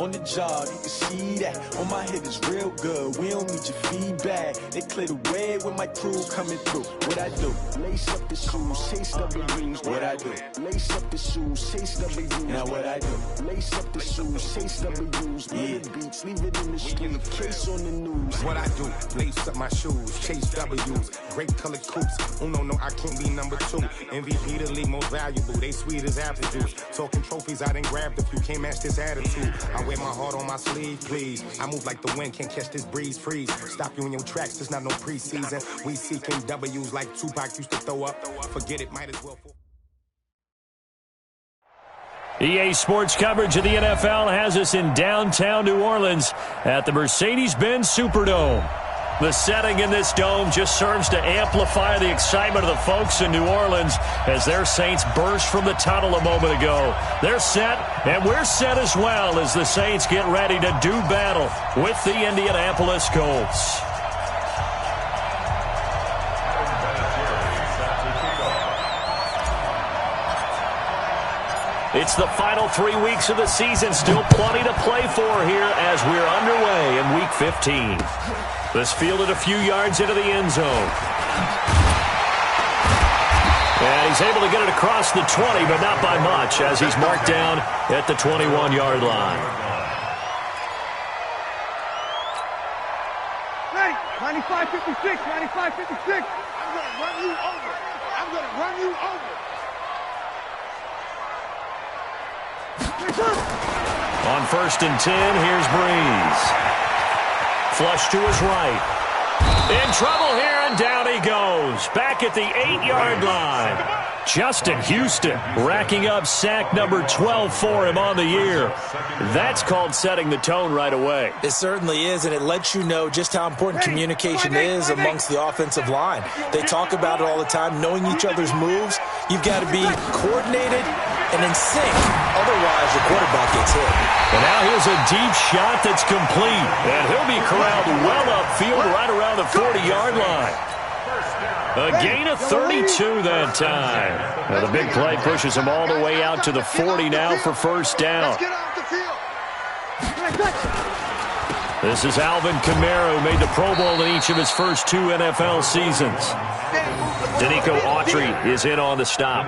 on the job, you can see that. On my head is real good, we don't need your feedback. They clear the way with my crew coming through. What I do? Lace up the shoes, chase W's. What I do? Lace up the shoes, chase W's. Now what I do? Lace up the shoes, chase W's. Yeah. Beats, leave it in the street, case on the news. What I do? Lace up my shoes, chase W's. Great colored coops. No, I can't be number 2. MVP the league most valuable. They sweet as apple juice. Talking trophies, I done grabbed a few. Can't match this attitude. I wear my heart on my sleeve, please. I move like the wind, can't catch this breeze. Freeze. Stop you in your tracks. There's not no preseason. We seeking W's like Tupac used to throw up. Forget it, might as well. EA Sports coverage of the NFL has us in downtown New Orleans at the Mercedes-Benz Superdome. The setting in this dome just serves to amplify the excitement of the folks in New Orleans as their Saints burst from the tunnel a moment ago. They're set, and we're set as well as the Saints get ready to do battle with the Indianapolis Colts. It's the final 3 weeks of the season. Still plenty to play for here as we're underway in Week 15. This fielded a few yards into the end zone. And he's able to get it across the 20, but not by much as he's marked down at the 21-yard line. Ready, 95-56, 95-56. I'm going to run you over. I'm going to run you over. On 1st and 10, here's Breeze. Flush to his right. In trouble here, and down he goes. Back at the 8-yard line. Justin Houston racking up sack number 12 for him on the year. That's called setting the tone right away. It certainly is, and it lets you know just how important communication is amongst the offensive line. They talk about it all the time, knowing each other's moves. You've got to be coordinated and in sync. Otherwise, your quarterback gets hit. And now here's a deep shot that's complete. And he'll be corralled well upfield right around the 40-yard line. A gain of 32 that time. Now the big play pushes him all the way out to the 40 now for first down. This is Alvin Kamara, who made the Pro Bowl in each of his first 2 NFL seasons. Danico Autry is in on the stop.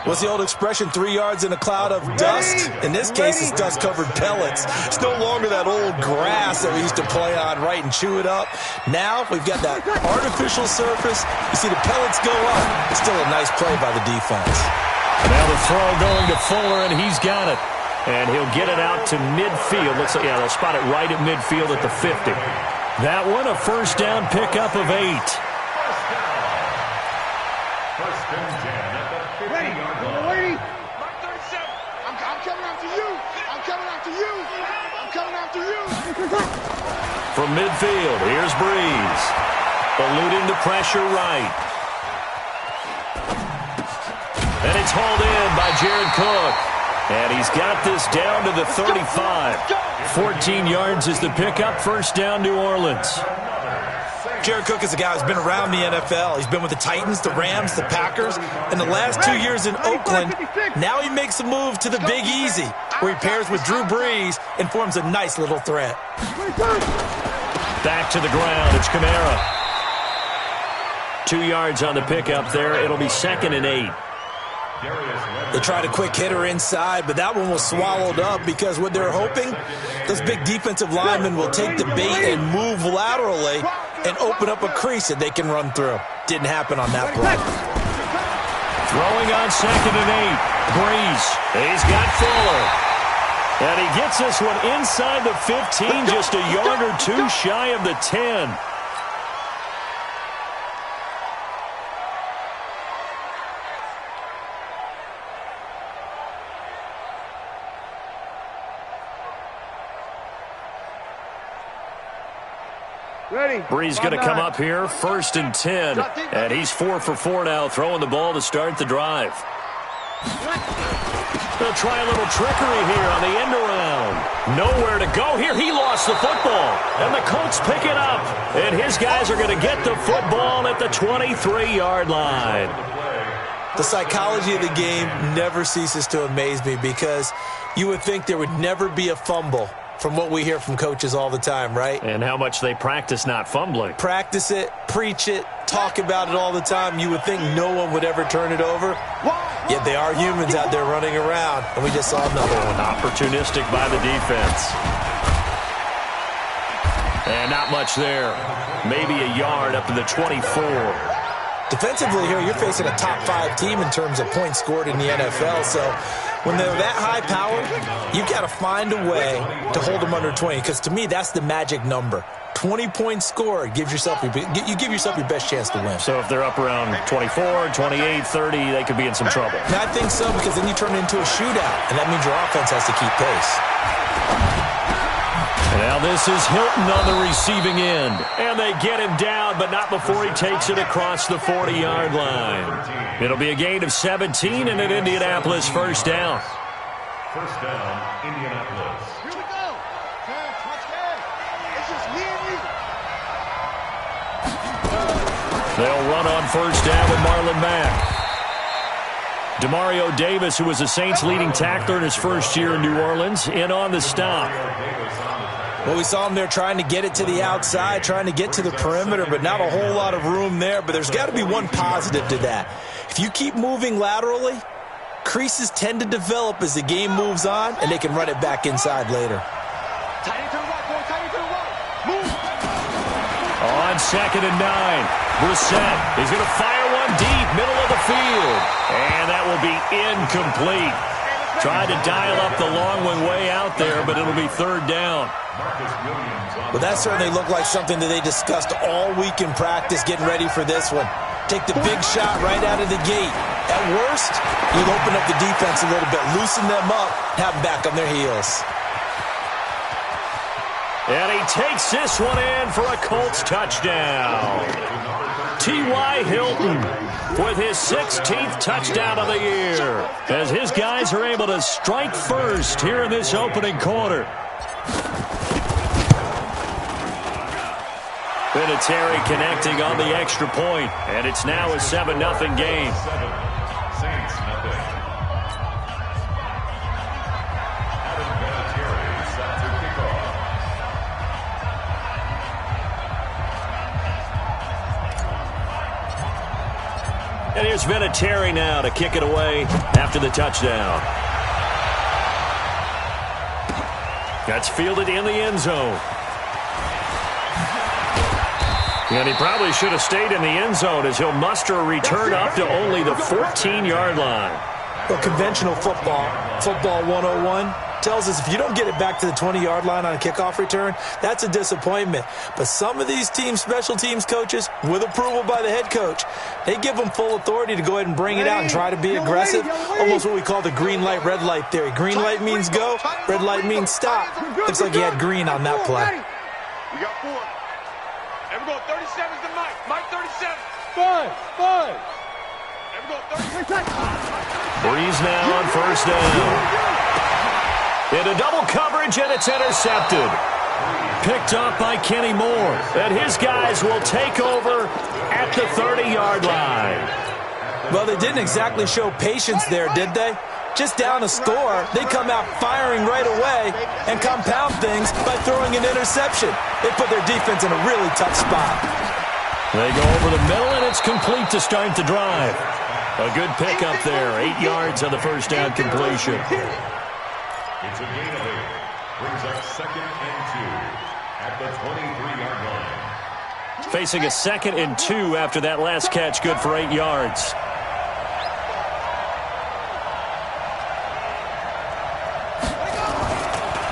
What's the old expression, 3 yards in a cloud of dust? In this case, it's dust-covered pellets. It's no longer that old grass that we used to play on, right, and chew it up. Now we've got that artificial surface. You see the pellets go up. It's still a nice play by the defense. Now the throw going to Fuller, and he's got it. And he'll get it out to midfield. Looks like, yeah, they'll spot it right at midfield at the 50. That one, a first down pickup of 8. First and 10 at the 50-yard line. I'm coming after you. I'm coming after you. I'm coming after you. From midfield, here's Breeze. Eluding the pressure right. And it's hauled in by Jared Cook. And he's got this down to the 35. 14 yards is the pickup. First down, New Orleans. Jared Cook is a guy who's been around the NFL. He's been with the Titans, the Rams, the Packers, and the last 2 years in Oakland. Now he makes a move to the Big Easy, where he pairs with Drew Brees and forms a nice little threat. Back to the ground. It's Kamara. 2 yards on the pickup there. It'll be 2nd and 8. They tried a quick hitter inside, but that one was swallowed up because what they're hoping, those big defensive linemen will take the bait and move laterally and open up a crease that they can run through. Didn't happen on that play. Throwing on 2nd and 8. Breeze. He's got Fuller. And he gets this one inside the 15, just a yard or 2 shy of the 10. Breeze going to come up here, 1st and 10, and he's 4 for 4 now, throwing the ball to start the drive. They'll try a little trickery here on the end around. Nowhere to go here. He lost the football, and the Colts pick it up, and his guys are going to get the football at the 23-yard line. The psychology of the game never ceases to amaze me because you would think there would never be a fumble from what we hear from coaches all the time, right? And how much they practice not fumbling. Practice it, preach it, talk about it all the time. You would think no one would ever turn it over. Yet they are humans out there running around, and we just saw another one. Opportunistic by the defense. And not much there. Maybe a yard up to the 24. Defensively here, you're facing a top 5 team in terms of points scored in the NFL. So when they're that high powered, you've got to find a way to hold them under 20. Because to me, that's the magic number. 20 points scored gives yourself you give yourself your best chance to win. So if they're up around 24, 28, 30, they could be in some trouble. And I think so, because then you turn it into a shootout, and that means your offense has to keep pace. Now this is Hilton on the receiving end. And they get him down, but not before he takes it across the 40-yard line. It'll be a gain of 17 and an Indianapolis first down. First down, Indianapolis. Here we go. Touchdown. It's just me and you. They'll run on first down with Marlon Mack. Demario Davis, who was the Saints' leading tackler in his first year in New Orleans, in on the stop. Well, we saw him there trying to get it to the outside, trying to get to the perimeter, but not a whole lot of room there. But there's got to be one positive to that. If you keep moving laterally, creases tend to develop as the game moves on, and they can run it back inside later. On 2nd and 9, Brissett is going to fire one deep, middle of the field. And that will be incomplete. Tried to dial up the long one way out there, but it'll be third down. Well, that certainly looked like something that they discussed all week in practice, getting ready for this one. Take the big shot right out of the gate. At worst, you'll open up the defense a little bit, loosen them up, have them back on their heels. And he takes this one in for a Colts touchdown. T.Y. Hilton with his 16th touchdown of the year, as his guys are able to strike first here in this opening quarter. Vinatieri connecting on the extra point, and it's now a 7-0 game. Saints nothing. Adam Vinatieri set to kick off. And here's Vinatieri now to kick it away after the touchdown. That's fielded in the end zone. And he probably should have stayed in the end zone as he'll muster a return up to only the 14-yard line. Well, conventional football 101, tells us if you don't get it back to the 20-yard line on a kickoff return, that's a disappointment. But some of these teams, special teams coaches, with approval by the head coach, they give them full authority to go ahead and bring it out and try to be aggressive. Almost what we call the green light, red light theory. Green light means go, red light means stop. Looks like he had green on that play. We got 4. And we're going 37's to Mike. Mike 37. 5. And we're going 36. Breeze now on first down. Into double coverage, and it's intercepted. Picked up by Kenny Moore. And his guys will take over at the 30-yard line. Well, they didn't exactly show patience there, did they? Just down a score, they come out firing right away and compound things by throwing an interception. They put their defense in a really tough spot. They go over the middle, and it's complete to start the drive. A good pickup there, 8 yards on the first down completion. It's a gain of 8. Brings up 2nd and 2 at the 23-yard line. Facing a 2nd and 2 after that last catch, good for 8 yards.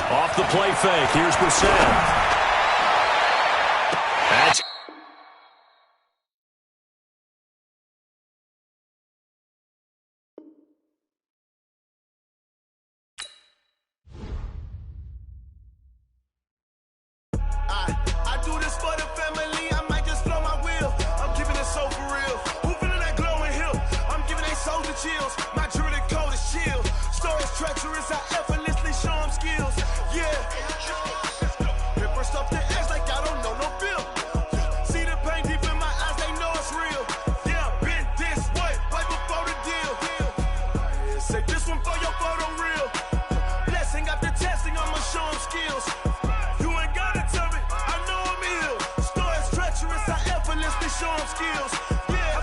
Off the play fake, here's Brissett. That's I do this for the family, I might just blow my wheel. I'm keeping it so for real. Who feeling that glowing hill? I'm giving they soldier chills. My jewelry code is chill. Stories treacherous, I effortlessly show them skills. Yeah. skills. You ain't gotta tell me, I know I'm ill. Stories treacherous, I effortlessly show them skills. Yeah,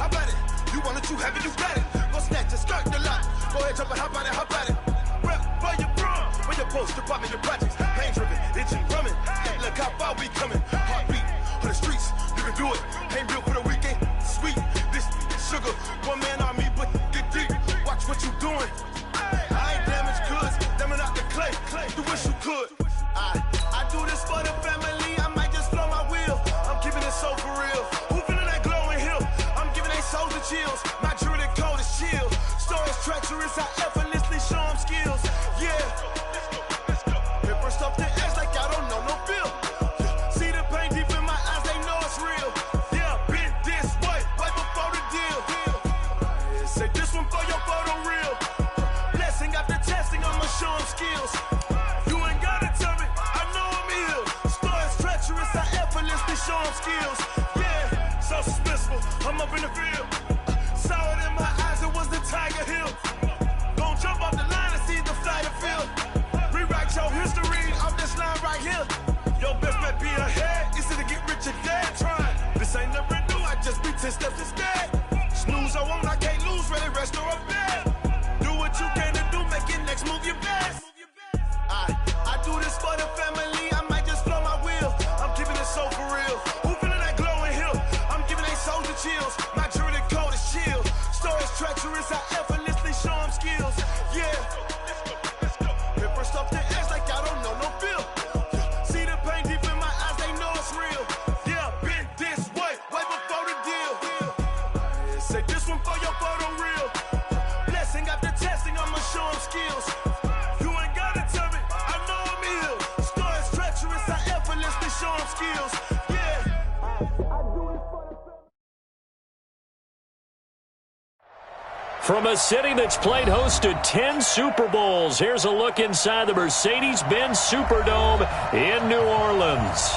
how about it? You want it, you have it, you got it. Go snatch it, skirt the lot. Go ahead, jump it, how about it? Rep for your brum, for your post, your pop, and your projects. Pain driven, itching, drumming. Look how far we coming. Heartbeat for the streets, you can do it. Ain't real for the weekend, sweet. This sugar, one man on me, but get deep. Watch what you doing. I ain't damaged goods, damn it out the clay. You wish you could. I do this for the family. I might just blow my wheel. I'm keeping it so for real. Who feeling that glowing hill? I'm giving they souls the chills. My druid code is chill. Stories treacherous, I effortlessly show them skills. Yeah. Paper stuff the edge like I don't know no feel. See the pain deep in my eyes, they know it's real. Yeah, been this way, way before the deal. Say this one for your photo real. Blessing after testing, I'ma show them skills. You ain't gotta tell me, I know I'm ill. Stories treacherous, I effortlessly show them skills. Yeah, so suspenseful, I'm up in the field. Saw it in my eyes, it was the Tiger Hill. Gon' jump off the line and see the flight of field. Rewrite your history off this line right here. Your best bet be ahead, easy to get rich or dead. Trying, this ain't never new, I just be 10 steps instead. Snooze I won't, I can't lose, ready, rest or up bed. Do what you can to do, make your next move your best. I do this for the family, I might just blow my wheel. I'm keeping it so for real. Who feeling that glowing hill? I'm giving they souls the chills. My druid code is chill. Stories treacherous, I effortlessly show them skills. Yeah. Paper stuff the edge like I don't know no feel. See the pain deep in my eyes, they know it's real. Yeah, been this way, way before the deal. Say this one for your photo real. Blessing after testing, I'ma show them skills. You ain't gotta tell me, I know I'm ill. Stories treacherous, I effortlessly show them skills. Yeah. I do this for the From a city that's played host to 10 Super Bowls, here's a look inside the Mercedes-Benz Superdome in New Orleans.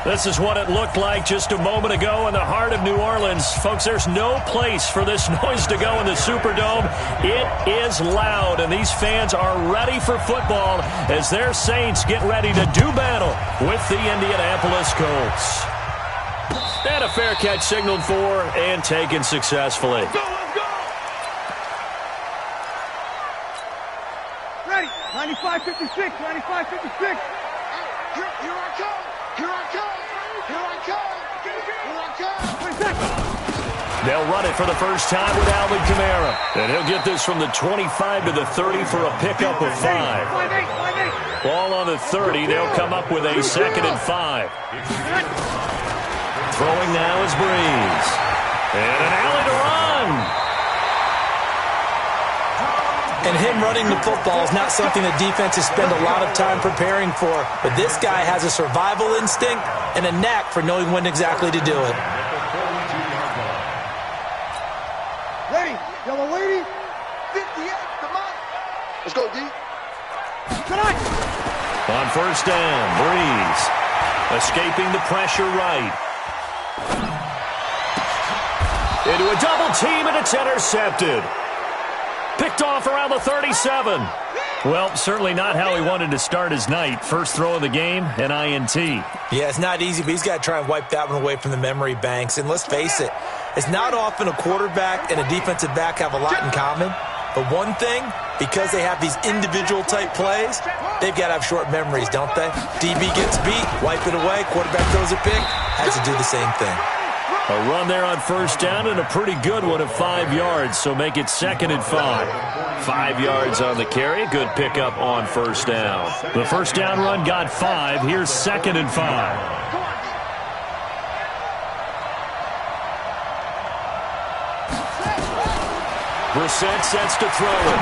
This is what it looked like just a moment ago in the heart of New Orleans. Folks, there's no place for this noise to go in the Superdome. It is loud, and these fans are ready for football as their Saints get ready to do battle with the Indianapolis Colts. And a fair catch signaled for and taken successfully. Ready, 95-56, 95-56. Here I come. Here I come! Here I come! Here I come! They'll run it for the first time with Alvin Kamara. And he'll get this from the 25 to the 30 for a pickup of 5. Ball on the 30. They'll come up with a 2nd and 5. Throwing now is Breeze. And an alley to run. And him running the football is not something that defenses spend a lot of time preparing for. But this guy has a survival instinct and a knack for knowing when exactly to do it. Ready, yellow lady. 58, come on. Let's go, D. Tonight. On first down, Breeze. Escaping the pressure right. Into a double team, and it's intercepted. Picked off around the 37. Well, certainly not how he wanted to start his night. First throw of the game, an INT. Yeah, it's not easy, but he's got to try and wipe that one away from the memory banks. And let's face it, it's not often a quarterback and a defensive back have a lot in common. But one thing, because they have these individual type plays, they've got to have short memories, don't they? DB gets beat, wipe it away, quarterback throws a pick, has to do the same thing. A run there on first down and a pretty good one of 5 yards, so make it 2nd and 5. 5 yards on the carry, good pickup on first down. The first down run got 5. Here's 2nd and 5. Brissett sets to throw it.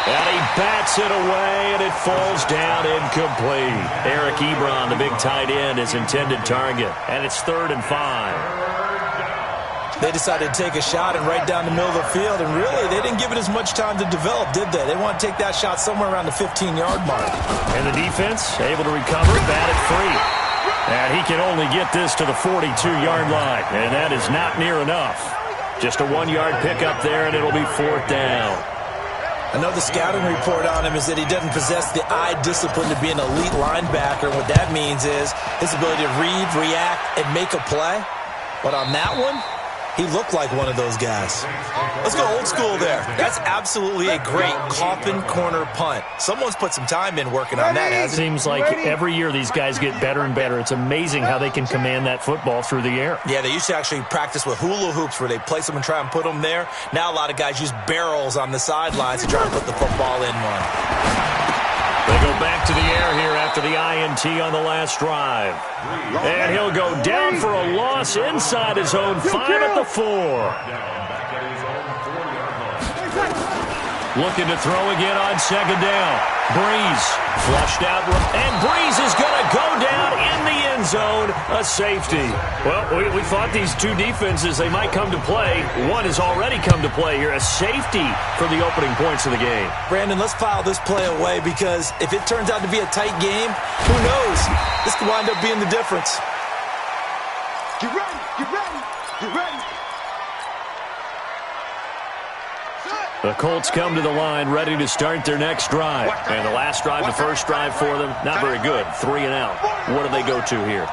And he bats it away, and it falls down incomplete. Eric Ebron, the big tight end, his intended target. And it's 3rd and 5. They decided to take a shot and right down the middle of the field, and really, they didn't give it as much time to develop, did they? They want to take that shot somewhere around the 15-yard mark. And the defense able to recover, bat it free. And he can only get this to the 42-yard line, and that is not near enough. Just a 1-yard pickup there, and it'll be 4th down. I know the scouting report on him is that he doesn't possess the eye discipline to be an elite linebacker. What that means is his ability to read, react, and make a play. But on that one, he looked like one of those guys. Let's go old school there. That's absolutely a great coffin corner punt. Someone's put some time in working on that, hasn't it? Seems like every year these guys get better and better. It's amazing how they can command that football through the air. Yeah, they used to actually practice with hula hoops where they place them and try and put them there. Now a lot of guys use barrels on the sidelines to try and put the football in one. They go back to the air here after the INT on the last drive. And he'll go down for a loss inside his own 5 at the 4. Looking to throw again on second down. Breeze flushed out, and Breeze is going to go down in the end zone, a safety. Well, we thought these two defenses, they might come to play. One has already come to play here, a safety for the opening points of the game. Brandon, let's file this play away because if it turns out to be a tight game, who knows? This could wind up being the difference. Get ready, get ready, get ready. The Colts come to the line ready to start their next drive. And the last drive, the first drive for them, not very good. 3 and out. What do they go to here?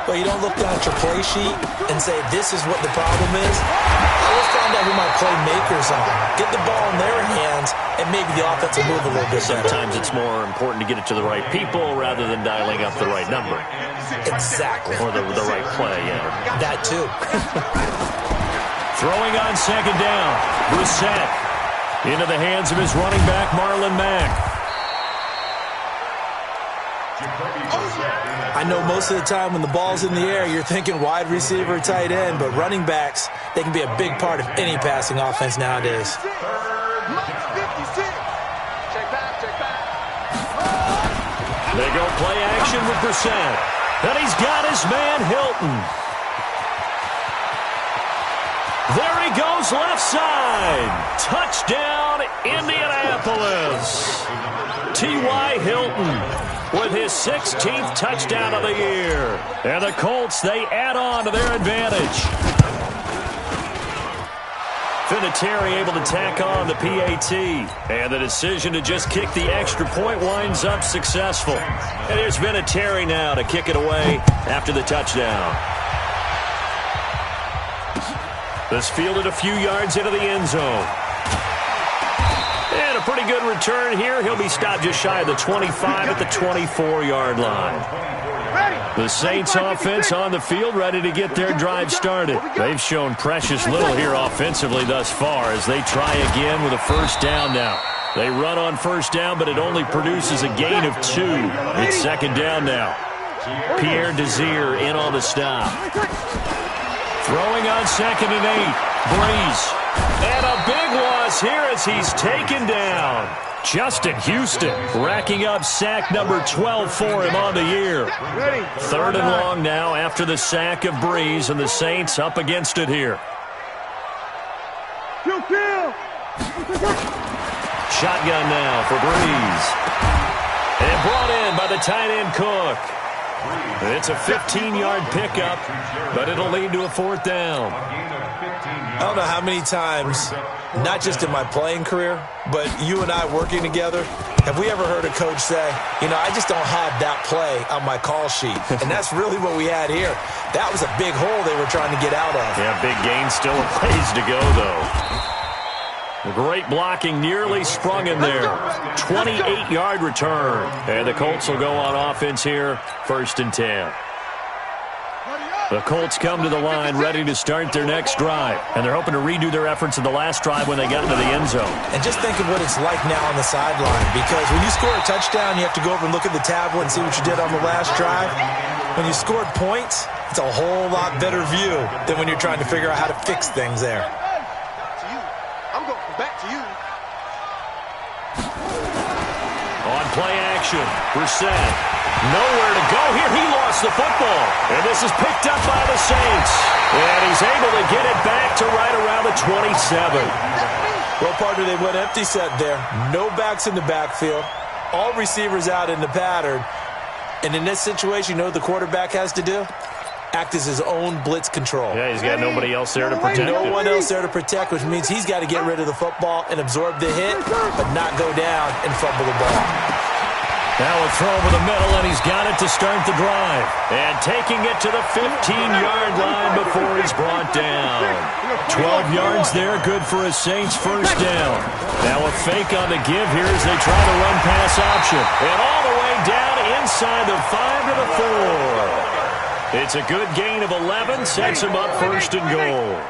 Well, you don't look down at your play sheet and say, this is what the problem is. Let's find out who my playmakers are. Get the ball in their hands, and maybe the offense will move a little bit better. Sometimes it's more important to get it to the right people rather than dialing up the right number. Exactly. Or the right play, yeah. That too. Throwing on second down. Brissett into the hands of his running back, Marlon Mack. I know most of the time when the ball's in the air, you're thinking wide receiver, tight end, but running backs, they can be a big part of any passing offense nowadays. They go play action with Brissett. And he's got his man, Hilton. There he goes, left side. Touchdown, Indianapolis. T.Y. Hilton with his 16th touchdown of the year. And the Colts, they add on to their advantage. Vinatieri able to tack on the PAT. And the decision to just kick the extra point winds up successful. And here's Vinatieri now to kick it away after the touchdown. This fielded a few yards into the end zone. And a pretty good return here. He'll be stopped just shy of the 25 at the 24-yard line. The Saints offense on the field ready to get their drive started. They've shown precious little here offensively thus far as they try again with a first down now. They run on first down, but it only produces a gain of 2. It's second down now. Pierre Desir in on the stop. Throwing on second and 8. Breeze. And a big loss here as he's taken down. Justin Houston racking up sack number 12 for him on the year. Third and long now after the sack of Breeze, and the Saints up against it here. Shotgun now for Breeze. And brought in by the tight end Cook. It's a 15-yard pickup, but it'll lead to a fourth down. I don't know how many times, not just in my playing career, but you and I working together, have we ever heard a coach say, you know, I just don't have that play on my call sheet. And that's really what we had here. That was a big hole they were trying to get out of. Yeah, big gain, still a ways to go, though. Great blocking, nearly sprung in there. 28-yard return. And the Colts will go on offense here, 1st and 10. The Colts come to the line ready to start their next drive. And they're hoping to redo their efforts in the last drive when they got into the end zone. And just think of what it's like now on the sideline. Because when you score a touchdown, you have to go over and look at the tablet and see what you did on the last drive. When you scored points, it's a whole lot better view than when you're trying to figure out how to fix things there. On play action, Brissett. Nowhere to go here. He lost the football. And this is picked up by the Saints. And he's able to get it back to right around the 27. Well, partner, they went empty set there. No backs in the backfield. All receivers out in the pattern. And in this situation, you know what the quarterback has to do? act as his own blitz control. Yeah, he's got nobody else there to protect him. No one else there to protect, which means he's got to get rid of the football and absorb the hit, but not go down and fumble the ball. Now a throw over the middle, and he's got it to start the drive. And taking it to the 15-yard line before he's brought down. 12 yards there, good for a Saints first down. Now a fake on the give here as they try the run-pass option. And all the way down inside the 5 to the 4. It's a good gain of 11, sets him up first and goal.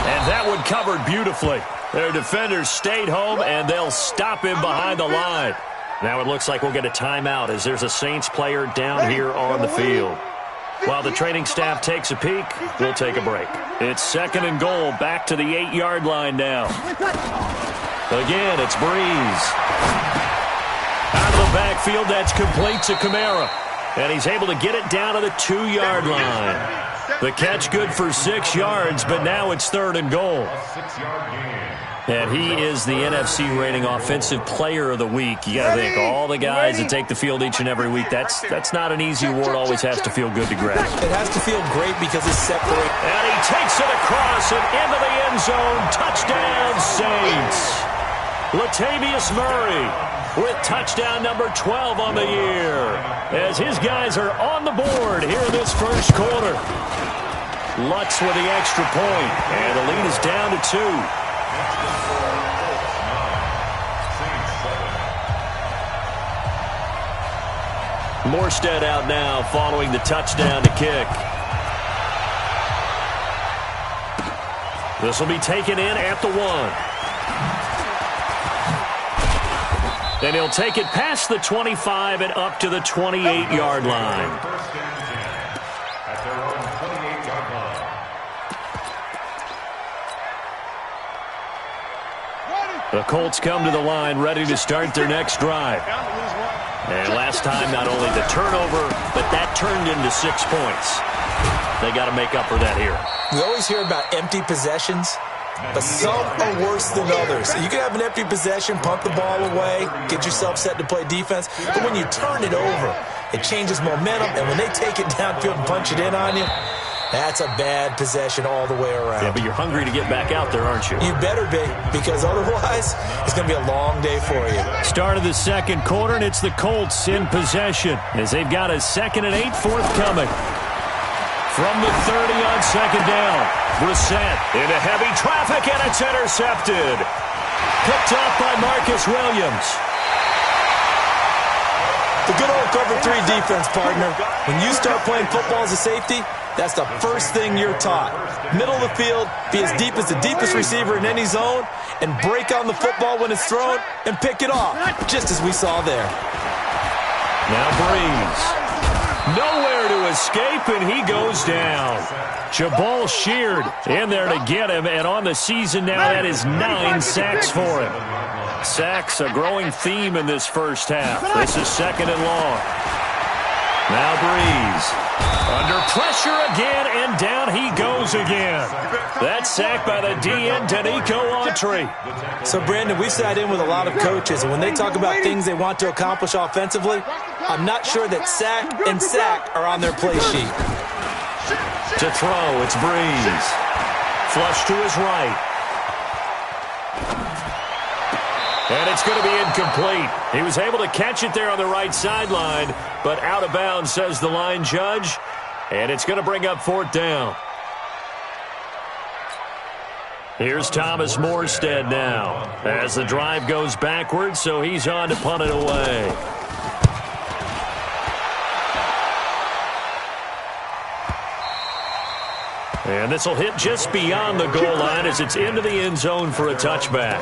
And that one covered beautifully. Their defenders stayed home, and they'll stop him behind the line. Now it looks like we'll get a timeout as there's a Saints player down here on the field. While the training staff takes a peek, we'll take a break. It's second and goal, back to the 8-yard line now. Again, it's Breeze. Out of the backfield, that's complete to Kamara. And he's able to get it down to the 2-yard line. The catch good for 6 yards, but now it's third and goal. And he is the NFC rating Offensive Player of the Week. You got to think, all the guys that take the field each and every week, that's not an easy award. Always has to feel good to grab. It has to feel great because it's separate. And he takes it across and into the end zone. Touchdown, Saints. Latavius Murray with touchdown number 12 on the year, as his guys are on the board here in this first quarter. Lutz with the extra point, and the lead is down to 2. Morstead out now following the touchdown to kick. This will be taken in at the 1. And he'll take it past the 25 and up to the 28-yard line. The Colts come to the line ready to start their next drive. And last time, not only the turnover, but that turned into 6 points. They got to make up for that here. We always hear about empty possessions, but some are worse than others. You can have an empty possession, punt the ball away, get yourself set to play defense, but when you turn it over, it changes momentum, and when they take it downfield and punch it in on you, that's a bad possession all the way around. Yeah, but you're hungry to get back out there, aren't you? You better be, because otherwise, it's going to be a long day for you. Start of the second quarter, and it's the Colts in possession as they've got a 2nd and 8 forthcoming. From the 30 on second down, Brissett into heavy traffic, and it's intercepted. Picked up by Marcus Williams. The good old cover 3 defense, partner. When you start playing football as a safety, that's the first thing you're taught. Middle of the field, be as deep as the deepest receiver in any zone, and break on the football when it's thrown and pick it off, just as we saw there. Now Breeze. Nowhere to escape, and he goes down. Jabal Sheard in there to get him, and on the season now, that is 9 sacks for him. Sacks, a growing theme in this first half. This is second and long. Now Breeze. Under pressure again, and down he goes again. That sack by the DN, Danico Autry. So, Brandon, we've sat in with a lot of coaches, and when they talk about things they want to accomplish offensively, I'm not sure that sack and sack are on their play sheet. To throw, it's Breeze. Flush to his right. And it's going to be incomplete. He was able to catch it there on the right sideline, but out of bounds, says the line judge. And it's going to bring up 4th down. Here's Thomas Morstead now as the drive goes backwards, so he's on to punt it away. And this will hit just beyond the goal line as it's into the end zone for a touchback.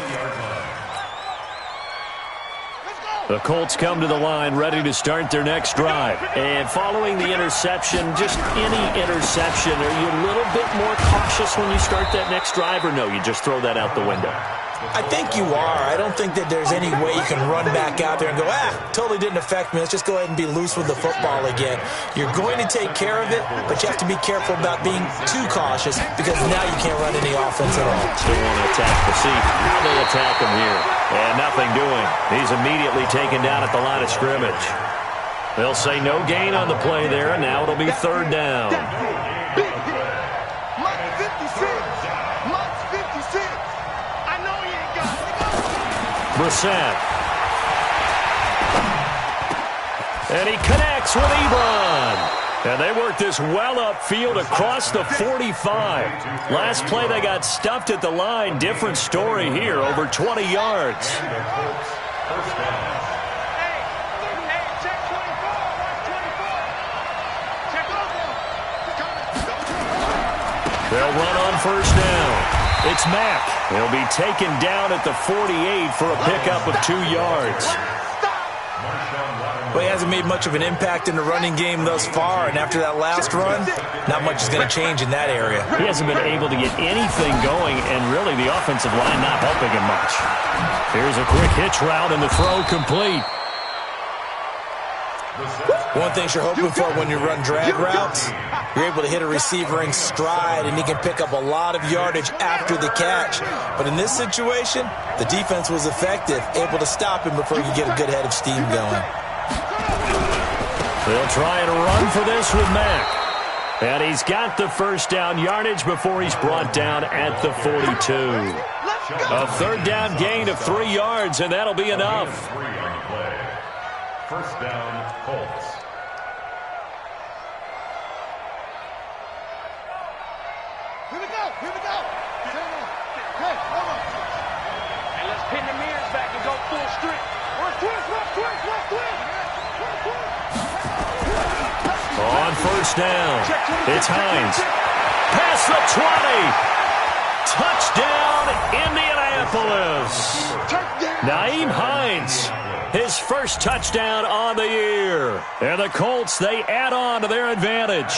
The Colts come to the line ready to start their next drive. And following the interception, just any interception, are you a little bit more cautious when you start that next drive, or no, you just throw that out the window? I think you are. I don't think that there's any way you can run back out there and go, totally didn't affect me. Let's just go ahead and be loose with the football again. You're going to take care of it, but you have to be careful about being too cautious because now you can't run any offense at all. Still want to attack the seat. How they attack him here. And nothing doing. He's immediately taken down at the line of scrimmage. They'll say no gain on the play there, and now it'll be third down. Brissett. And he connects with Ebron. And they work this well upfield across the 45. Last play they got stuffed at the line. Different story here, over 20 yards. They'll run on first down. It's Mack. He'll be taken down at the 48 for a pickup of 2 yards. Well, he hasn't made much of an impact in the running game thus far, and after that last run, not much is going to change in that area. He hasn't been able to get anything going, and really the offensive line not helping him much. Here's a quick hitch route, and the throw complete. One thing you're hoping for when you run drag routes, you're able to hit a receiver in stride, and he can pick up a lot of yardage after the catch. But in this situation, the defense was effective, able to stop him before you get a good head of steam going. They'll try and run for this with Mack. And he's got the first down yardage before he's brought down at the 42. A third down gain of 3 yards, and that'll be enough. First down, Colts. Here we go. Hey, hold on. And let's pin the mirrors back and go full strength. On first down, it's Hines. Past the 20. Touchdown, Indianapolis. Nyheim Hines. His first touchdown on the year. And the Colts, they add on to their advantage.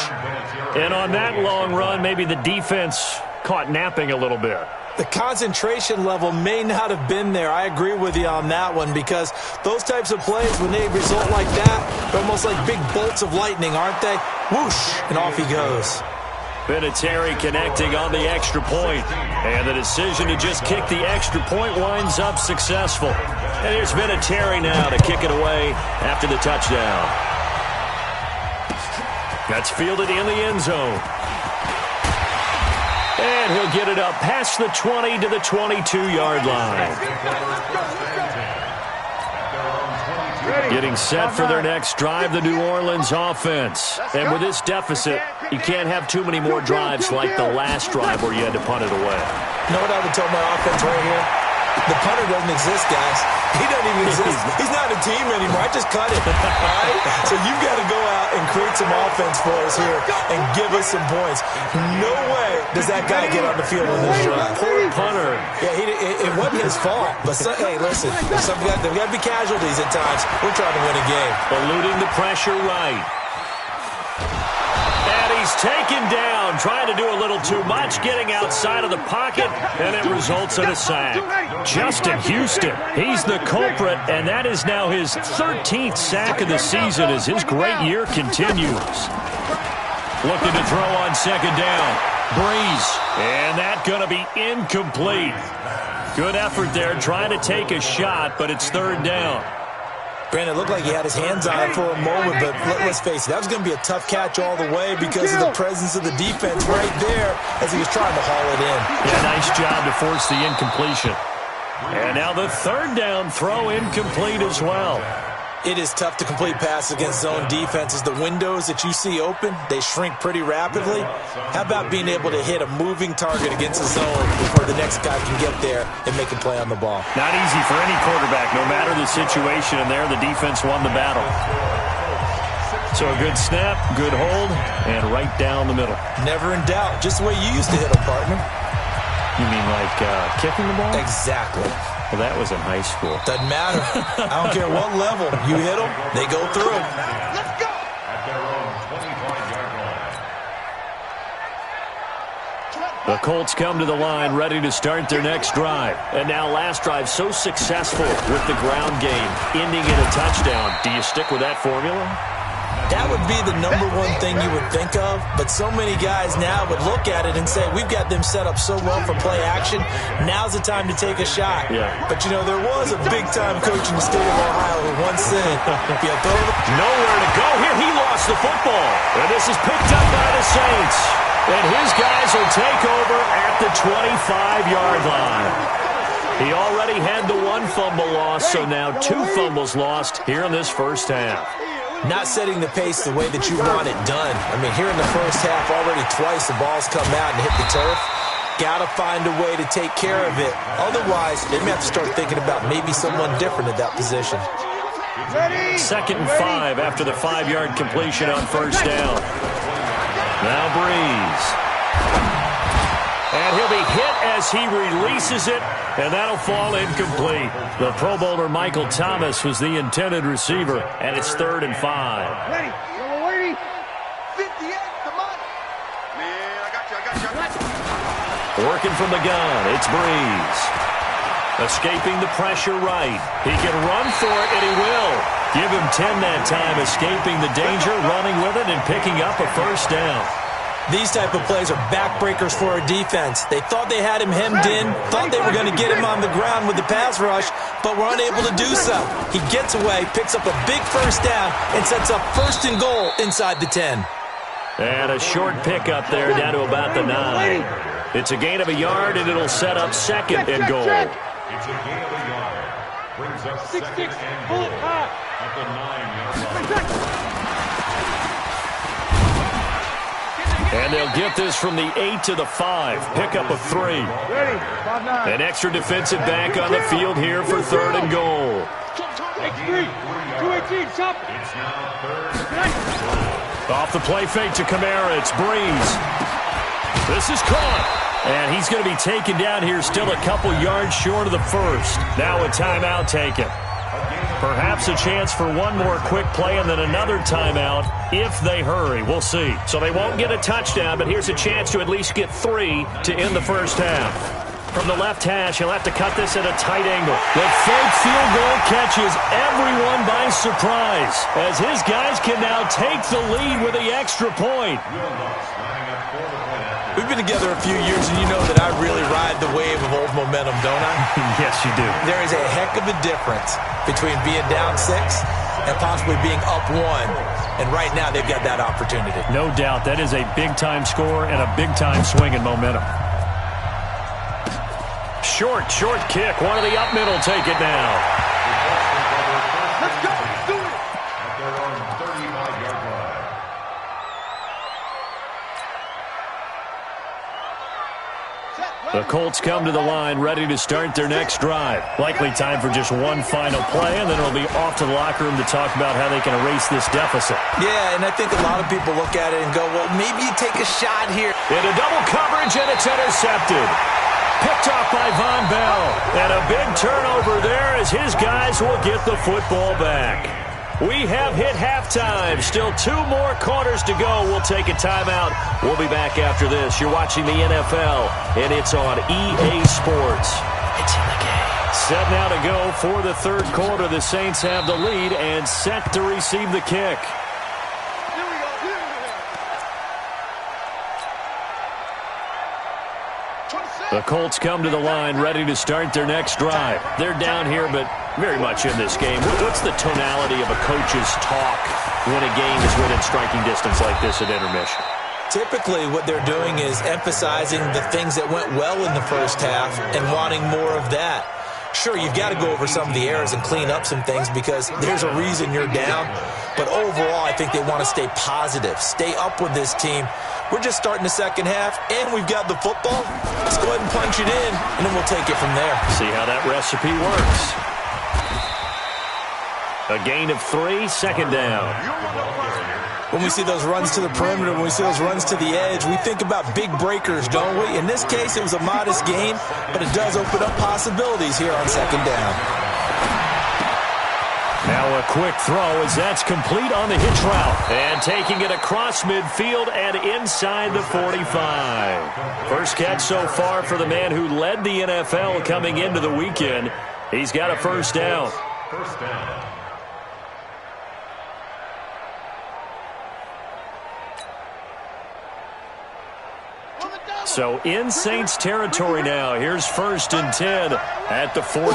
And on that long run, maybe the defense caught napping a little bit. The concentration level may not have been there. I agree with you on that one because those types of plays, when they result like that, they're almost like big bolts of lightning, aren't they? Whoosh, and off he goes. Vinatieri connecting on the extra point. And the decision to just kick the extra point winds up successful. And here's Vinatieri now to kick it away after the touchdown. That's fielded in the end zone. And he'll get it up past the 20 to the 22-yard line. Getting set for their next drive, the New Orleans offense. And with this deficit, you can't have too many more drives like the last drive where you had to punt it away. You know what I would tell my offense right here? The punter doesn't exist, guys. He doesn't even exist. He's not a team anymore. I just cut it. All right? So you've got to go out and create some offense for us here and give us some points. No way does that guy get on the field on this drive. Poor punter. Yeah, it wasn't his fault. But, hey, listen, there's got to be casualties at times. We're trying to win a game. Eluding the pressure right. He's taken down, trying to do a little too much, getting outside of the pocket, and it results in a sack. Justin Houston, he's the culprit, and that is now his 13th sack of the season as his great year continues. Looking to throw on second down. Breeze, and that going to be incomplete. Good effort there, trying to take a shot, but it's third down. Brandon, it looked like he had his hands on it for a moment, but let's face it, that was going to be a tough catch all the way because of the presence of the defense right there as he was trying to haul it in. Yeah, nice job to force the incompletion. And now the third down throw incomplete as well. It is tough to complete passes against zone defenses. The windows that you see open, they shrink pretty rapidly. How about being able to hit a moving target against a zone before the next guy can get there and make a play on the ball? Not easy for any quarterback, no matter the situation, and there the defense won the battle. So a good snap, good hold, and right down the middle. Never in doubt. Just the way you used to hit them, partner. You mean like kicking the ball? Exactly. Well, that was in high school. Doesn't matter. I don't care what level. You hit them, they go through. Let's go. At their own 25-yard line. The Colts come to the line ready to start their next drive. And now last drive so successful with the ground game, ending in a touchdown. Do you stick with that formula? That would be the number one thing you would think of, but so many guys now would look at it and say, we've got them set up so well for play action, now's the time to take a shot. Yeah. But, you know, there was a big-time coach in the state of Ohio who once said, if you throw the... Nowhere to go here. He lost the football. And this is picked up by the Saints. And his guys will take over at the 25-yard line. He already had the one fumble loss, so now 2 fumbles lost here in this first half. Not setting the pace the way that you want it done. I mean, here in the first half, already twice the ball's come out and hit the turf. Got to find a way to take care of it. Otherwise, they may have to start thinking about maybe someone different at that position. 2nd and 5 after the 5-yard completion on first down. Now Breeze. And he'll be hit as he releases it, and that'll fall incomplete. The Pro Bowler Michael Thomas was the intended receiver, and it's 3rd and 5. Ready. Yellow lady. 58, come on. Man, I got you. Working from the gun, it's Breeze. Escaping the pressure right. He can run for it, and he will. Give him 10 that time, escaping the danger, running with it, and picking up a first down. These type of plays are backbreakers for a defense. They thought they had him hemmed in, thought they were going to get him on the ground with the pass rush, but were unable to do so. He gets away, picks up a big first down, and sets up 1st and goal inside the 10. And a short pickup there down to about the 9. It's a gain of a yard, and it'll set up 2nd and goal. It's a gain of a yard. Brings up 2nd and goal at the 9-yard line. And they'll get this from the 8 to the 5. Pick up a 3. Ready. 5-9. An extra defensive back on the field here for 3rd and goal. X3. 218. Chop. It's now 3rd. Off the play fake to Kamara. It's Breeze. This is caught. And he's going to be taken down here, still a couple yards short of the first. Now a timeout taken. Perhaps a chance for one more quick play and then another timeout if they hurry. We'll see. So they won't get a touchdown, but here's a chance to at least get 3 to end the first half. From the left hash, he'll have to cut this at a tight angle. The fake field goal catches everyone by surprise, as his guys can now take the lead with the extra point. We've been together a few years, and you know that I really ride the wave of old momentum, don't I? Yes, you do. There is a heck of a difference between being down 6 and possibly being up 1. And right now, they've got that opportunity. No doubt. That is a big-time score and a big-time swing in momentum. Short kick. One of the up middle take it now. Let's go. Do it. At their own 35-yard line. The Colts come to the line ready to start their next drive. Likely time for just one final play, and then it'll be off to the locker room to talk about how they can erase this deficit. Yeah, and I think a lot of people look at it and go, well, maybe you take a shot here. Into double coverage, and it's intercepted. Picked off by Von Bell. And a big turnover there as his guys will get the football back. We have hit halftime. Still 2 more quarters to go. We'll take a timeout. We'll be back after this. You're watching the NFL, and it's on EA Sports. It's in the game. Set now to go for the 3rd quarter. The Saints have the lead and set to receive the kick. The Colts come to the line ready to start their next drive. They're down here, but very much in this game. What's the tonality of a coach's talk when a game is within striking distance like this at intermission? Typically, what they're doing is emphasizing the things that went well in the first half and wanting more of that. Sure, you've got to go over some of the errors and clean up some things because there's a reason you're down. But overall, I think they want to stay positive, stay up with this team. We're just starting the second half, and we've got the football. Let's go ahead and punch it in, and then we'll take it from there. See how that recipe works. A gain of 3, 2nd down. When we see those runs to the perimeter, when we see those runs to the edge, we think about big breakers, don't we? In this case, it was a modest gain, but it does open up possibilities here on 2nd down. Now a quick throw as that's complete on the hitch route. And taking it across midfield and inside the 45. First catch so far for the man who led the NFL coming into the weekend. He's got a first down. First down. So in Saints territory now. Here's 1st and 10 at the 43.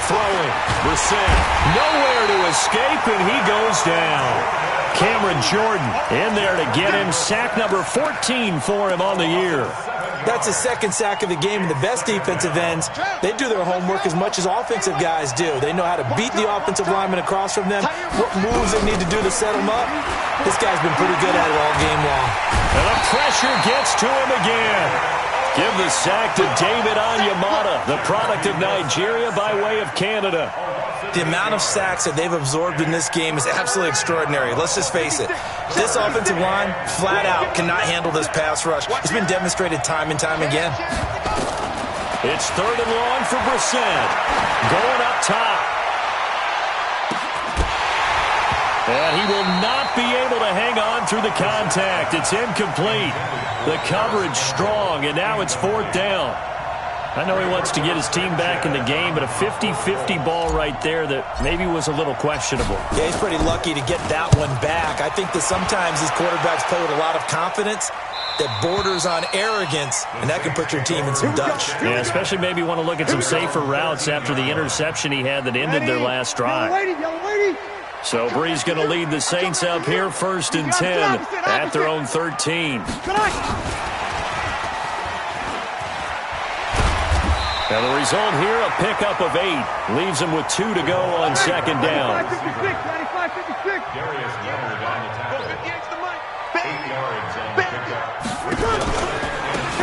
Throwing. Brissett. Nowhere to escape, and he goes down. Cameron Jordan in there to get him. Sack number 14 for him on the year. That's his second sack of the game, and the best defensive ends, they do their homework as much as offensive guys do. They know how to beat the offensive lineman across from them, what moves they need to do to set them up. This guy's been pretty good at it all game long. And the pressure gets to him again. Give the sack to David Onyemata, the product of Nigeria by way of Canada. The amount of sacks that they've absorbed in this game is absolutely extraordinary. Let's just face it. This offensive line, flat out, cannot handle this pass rush. It's been demonstrated time and time again. It's 3rd and long for Brissett. Going up top. And he will not be able to hang on through the contact. It's incomplete. The coverage strong, and now it's 4th down. I know he wants to get his team back in the game, but a 50-50 ball right there that maybe was a little questionable. Yeah, he's pretty lucky to get that one back. I think that sometimes these quarterbacks play with a lot of confidence that borders on arrogance, and that can put your team in some Dutch. Yeah, especially maybe want to look at some safer routes after the interception he had that ended their last drive. So Brees going to lead the Saints up here, 1st and 10 at their own 13. Now the result here, a pickup of 8. Leaves him with 2 to go on 2nd down. 95-56. Darius Leonard on the tackle. 8 yards on the pickup.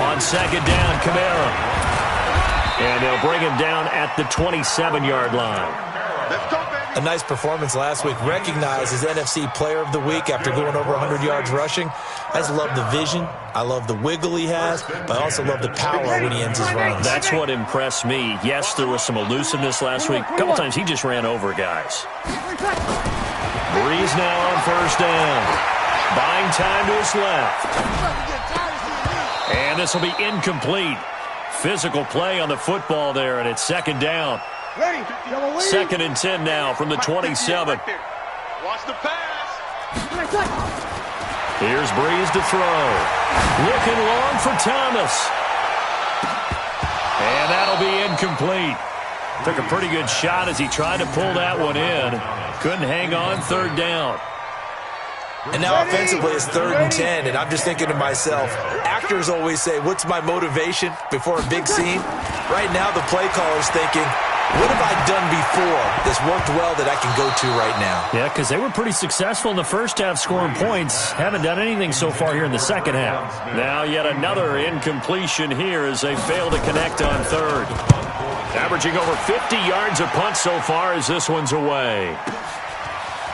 On 2nd down, Kamara. And they'll bring him down at the 27-yard line. A nice performance last week. Recognized as NFC Player of the Week after going over 100 yards rushing. I just love the vision. I love the wiggle he has. But I also love the power when he ends his runs. That's what impressed me. Yes, there was some elusiveness last week. A couple times he just ran over guys. Brees now on 1st down. Buying time to his left. And this will be incomplete. Physical play on the football there, and it's 2nd down. 2nd and 10 now from the 27. Watch the pass. Here's Brees to throw. Looking long for Thomas. And that'll be incomplete. Took a pretty good shot as he tried to pull that one in. Couldn't hang on, 3rd down. And now offensively it's 3rd and 10, and I'm just thinking to myself, actors always say, what's my motivation before a big scene? Right now the play caller's thinking, what have I done before that's worked well that I can go to right now? Yeah, because they were pretty successful in the first half scoring points. Haven't done anything so far here in the second half. Now yet another incompletion here as they fail to connect on 3rd. Averaging over 50 yards a punt so far as this one's away.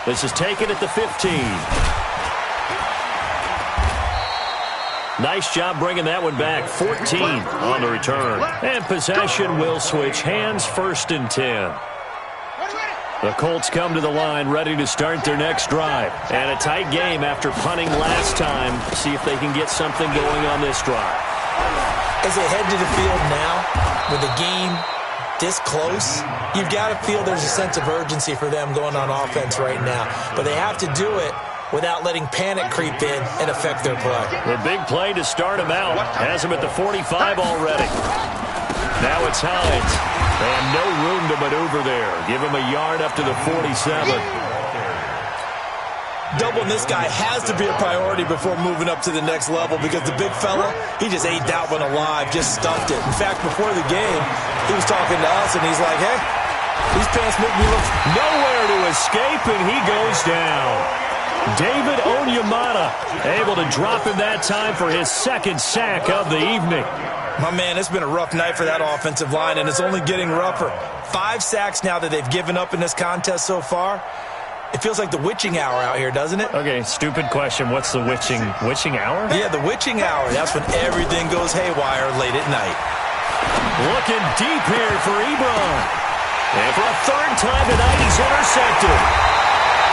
This is taken at the 15. Nice job bringing that one back. 14 on the return. And possession will switch hands, 1st and 10. The Colts come to the line ready to start their next drive. And a tight game after punting last time. See if they can get something going on this drive. As they head to the field now, with the game this close, you've got to feel there's a sense of urgency for them going on offense right now. But they have to do it without letting panic creep in and affect their play. The big play to start him out. Has him at the 45 already. Now it's Hines. They have no room to maneuver there. Give him a yard up to the 47. Doubling this guy has to be a priority before moving up to the next level because the big fella, he just ate that one alive, just stuffed it. In fact, before the game, he was talking to us, and he's like, hey, these pants make me look nowhere to escape, and he goes down. David Onyemata able to drop him that time for his 2nd sack of the evening. My man, it's been a rough night for that offensive line, and it's only getting rougher. 5 sacks now that they've given up in this contest so far. It feels like the witching hour out here, doesn't it? Okay, stupid question. What's the witching hour? Yeah, the witching hour. That's when everything goes haywire late at night. Looking deep here for Ebron. And for a third time tonight, he's intercepted.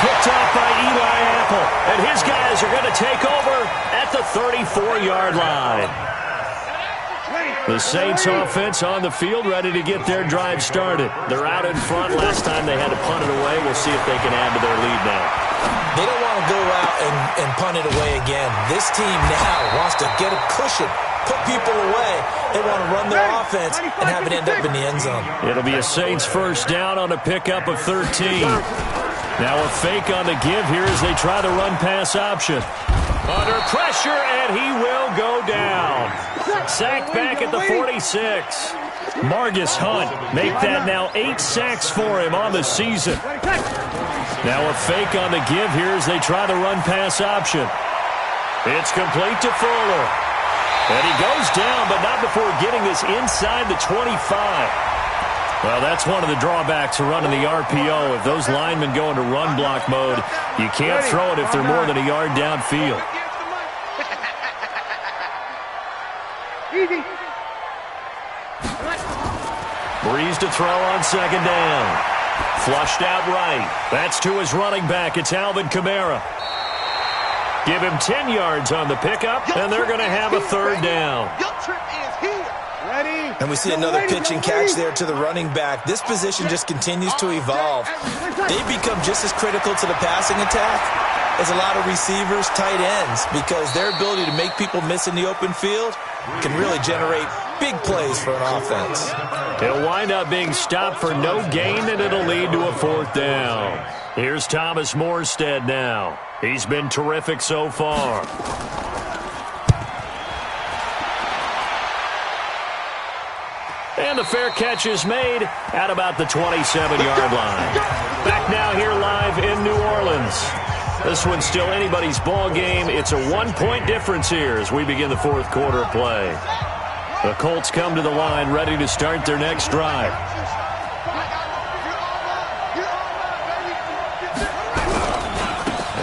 Picked off by Eli Apple. And his guys are going to take over at the 34-yard line. The Saints offense on the field, ready to get their drive started. They're out in front. Last time they had to punt it away. We'll see if they can add to their lead now. They don't want to go out and punt it away again. This team now wants to get a cushion, put people away. They want to run their offense and have it end up in the end zone. It'll be a Saints first down on a pickup of 13. Now a fake on the give here as they try the run-pass option. Under pressure, and he will go down. Sacked back at the 46. Margus Hunt make that now 8 sacks for him on the season. Now a fake on the give here as they try the run-pass option. It's complete to Fuller. And he goes down, but not before getting this inside the 25. Well, that's one of the drawbacks of running the RPO. If those linemen go into run block mode, you can't throw it if they're more than a yard downfield. Easy. Breeze to throw on second down. Flushed out right. That's to his running back. It's Alvin Kamara. Give him 10 yards on the pickup, and they're going to have a third down. And we see another pitch and catch there to the running back. This position just continues to evolve. They become just as critical to the passing attack as a lot of receivers, tight ends, because their ability to make people miss in the open field can really generate big plays for an offense. He'll wind up being stopped for no gain, and it'll lead to a fourth down. Here's Thomas Morstead now. He's been terrific so far. And the fair catch is made at about the 27-yard line. Back now here live in New Orleans. This one's still anybody's ball game. It's a 1-point difference here as we begin the fourth quarter of play. The Colts come to the line ready to start their next drive.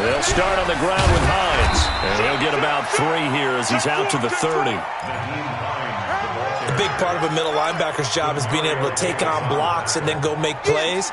They'll start on the ground with Hines. And he'll get about 3 here as he's out to the 30. A big part of a middle linebacker's job is being able to take on blocks and then go make plays.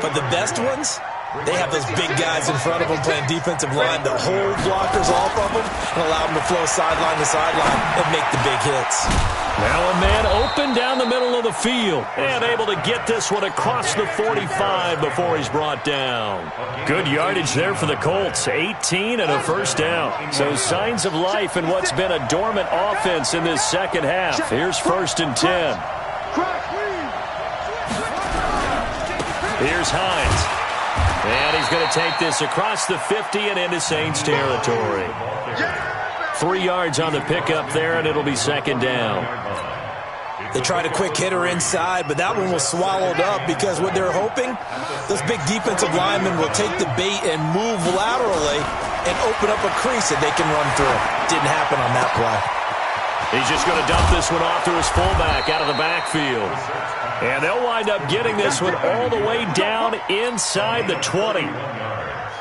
But the best ones, they have those big guys in front of them playing defensive line that hold blockers off of them and allow them to flow sideline to sideline and make the big hits. Now a man open down the middle of the field and able to get this one across the 45 before he's brought down. Good yardage there for the Colts, 18 and a first down. So signs of life in what's been a dormant offense in this second half. Here's 1st and 10. Here's Hines. And he's going to take this across the 50 and into Saints territory. 3 yards on the pickup there, and it'll be second down. They tried a quick hitter inside, but that one was swallowed up because what they're hoping, those big defensive linemen will take the bait and move laterally and open up a crease that they can run through. Didn't happen on that play. He's just going to dump this one off to his fullback out of the backfield. And they'll wind up getting this one all the way down inside the 20.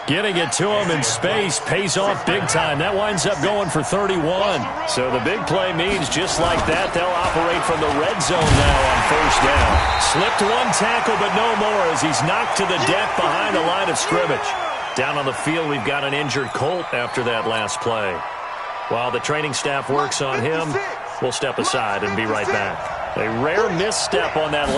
Getting it to him in space pays off big time. That winds up going for 31. So the big play means just like that, they'll operate from the red zone now on first down. Slipped one tackle, but no more as he's knocked to the deck behind the line of scrimmage. Down on the field, we've got an injured Colt after that last play. While the training staff works on him, we'll step aside and be right back. A rare misstep on that